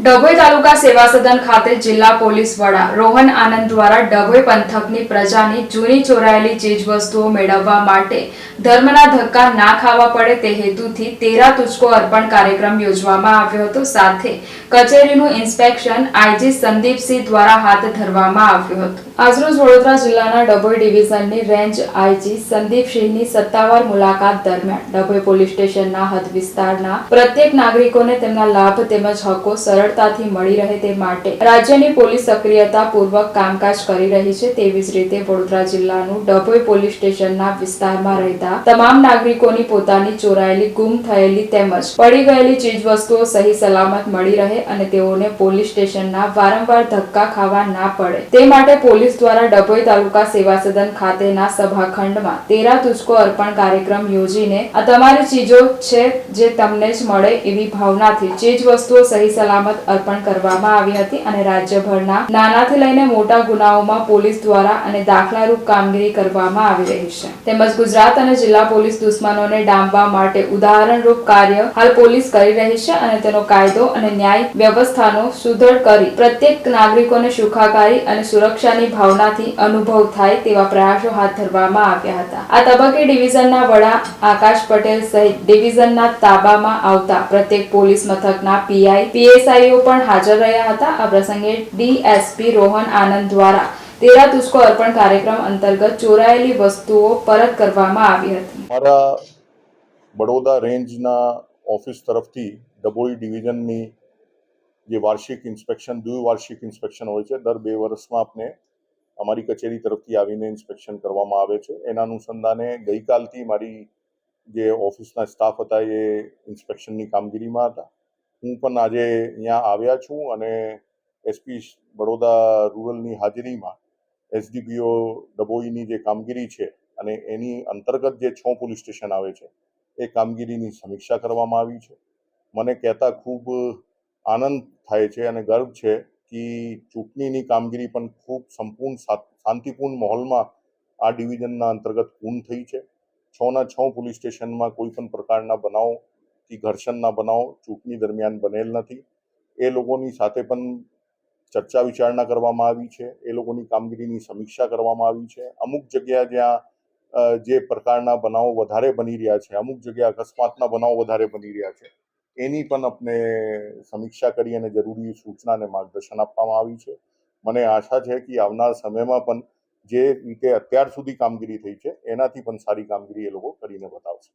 ડભોઈ તાલુકા સેવા સદન ખાતે જિલ્લા પોલીસ વડા રોહન આનંદ દ્વારા ડભોઈ પંથકની પ્રજાની જૂની ચોરાયેલી ચીજવસ્તુઓ મેળવવા માટે ધર્મના ધક્કા ના ખાવા પડે તે હેતુથી તેરા તુજકો અર્પણ કાર્યક્રમ યોજવામાં આવ્યો હતો। સાથે કચેરીનું ઇન્સ્પેક્શન આઈજી સંદીપસિંહ દ્વારા હાથ ધરવામાં આવ્યું હતું। આજરોજ વડોદરા જિલ્લાના ડભોઈ ડિવિઝનની રેન્જ આઈજી સંદીપસિંહની સત્તાવાર મુલાકાત દરમિયાન ડભોઈ પોલીસ સ્ટેશનના હદ વિસ્તારના પ્રત્યેક નાગરિકોને તેમના લાભ તેમજ હકો સરળતાથી મળી રહે તે માટે રાજ્યની પોલીસ સક્રિયતાપૂર્વક કામકાજ કરી રહી છે। તેવી જ રીતે વડોદરા જિલ્લાનું ડભોઈ પોલીસ સ્ટેશનના વિસ્તારમાં રહેતા તમામ નાગરિકોની પોતાની ચોરાયેલી, ગુમ થયેલી તેમજ પડી ગયેલી ચીજવસ્તુઓ સહી સલામત મળી રહે અને તેઓને પોલીસ સ્ટેશનના વારંવાર ધક્કા ખાવા ના પડે તે માટે પોલીસ દ્વારા ડભોઈ તાલુકા સેવા સદન ખાતેના સભાખંડમાં તેરા તુજકો અર્પણ કાર્યક્રમ યોજીને આ તમારી ચીજો છે જે તમને જ મળે એવી ભાવનાથી ચીજવસ્તુઓ સહી સલામત અર્પણ કરવામાં આવી હતી અને રાજ્યભરના નાનાથી લઈને મોટા ગુનાઓમાં પોલીસ દ્વારા અને દાખલારૂપ કામગીરી કરવામાં આવી રહી છે। તેમજ ગુજરાત અને જિલ્લા પોલીસ દુશ્મનોને ડામવા માટે ઉદાહરણરૂપ કાર્ય હાલ પોલીસ કરી રહી છે અને તેનો કાયદો અને ન્યાય વ્યવસ્થાનો સુદૃઢ કરી પ્રત્યેક નાગરિકોને સુખાકારી અને સુરક્ષાની ભાવનાથી અનુભવ થાય તેવા પ્રયાસો હાથ ધરવામાં આવ્યા હતા। આ તબક્કે ડિવિઝનના વડા આકાશ પટેલ સહિત ડિવિઝનના તાબામાં આવતા પ્રત્યેક પોલીસ મથકના પીઆઈ, પીએસઆઈઓ પણ હાજર રહ્યા હતા। આ પ્રસંગે ડીએસપી રોહન આનંદ દ્વારા તેરા તુજકો અર્પણ કાર્યક્રમ અંતર્ગત ચોરાયેલી વસ્તુઓ પરત કરવામાં આવી હતી। મારા બડોદરા રેન્જના ઓફિસ તરફથી ડભોઈ ડિવિઝનની જે વાર્ષિક ઇન્સ્પેક્શન, દ્વિવાર્ષિક ઇન્સ્પેક્શન હોય છે, દર 2 વર્ષમાં આપણે અમારી કચેરી તરફથી આવીને ઇન્સ્પેક્શન કરવામાં આવે છે। એના અનુસંધાને ગઈકાલથી મારી જે ઓફિસના સ્ટાફ હતા એ ઇન્સ્પેક્શનની કામગીરીમાં હતા। હું પણ આજે અહીંયા આવ્યા છું અને એસપી બડોદરા રૂરલની હાજરીમાં એસડીપીઓ ડભોઈની જે કામગીરી છે અને એની અંતર્ગત જે 6 પોલીસ સ્ટેશન આવે છે એ કામગીરીની સમીક્ષા કરવામાં આવી છે। મને કહેતા ખૂબ આનંદ થાય છે અને ગર્વ છે કે ચૂંટણીની કામગીરી પણ ખૂબ સંપૂર્ણ શાંતિપૂર્ણ માહોલમાં આ ડિવિઝનના અંતર્ગત પૂર્ણ થઈ છે। 6ના 6 પોલીસ સ્ટેશનમાં કોઈ પણ પ્રકારના બનાવ કે ઘર્ષણના બનાવ ચૂંટણી દરમિયાન બનેલ નથી। એ લોકોની સાથે પણ ચર્ચા વિચારણા કરવામાં આવી છે, એ લોકોની કામગીરીની સમીક્ષા કરવામાં આવી છે। અમુક જગ્યા જ્યાં જે પ્રકારના બનાવો વધારે બની રહ્યા છે, અમુક જગ્યા અકસ્માતના બનાવો વધારે બની રહ્યા છે, એની પણ આપણે સમીક્ષા કરી અને જરૂરી સૂચના અને માર્ગદર્શન આપવામાં આવી છે। મને આશા છે કે આવનાર સમયમાં પણ જે રીતે અત્યાર સુધી કામગીરી થઈ છે એનાથી પણ સારી કામગીરી એ લોકો કરીને બતાવશે।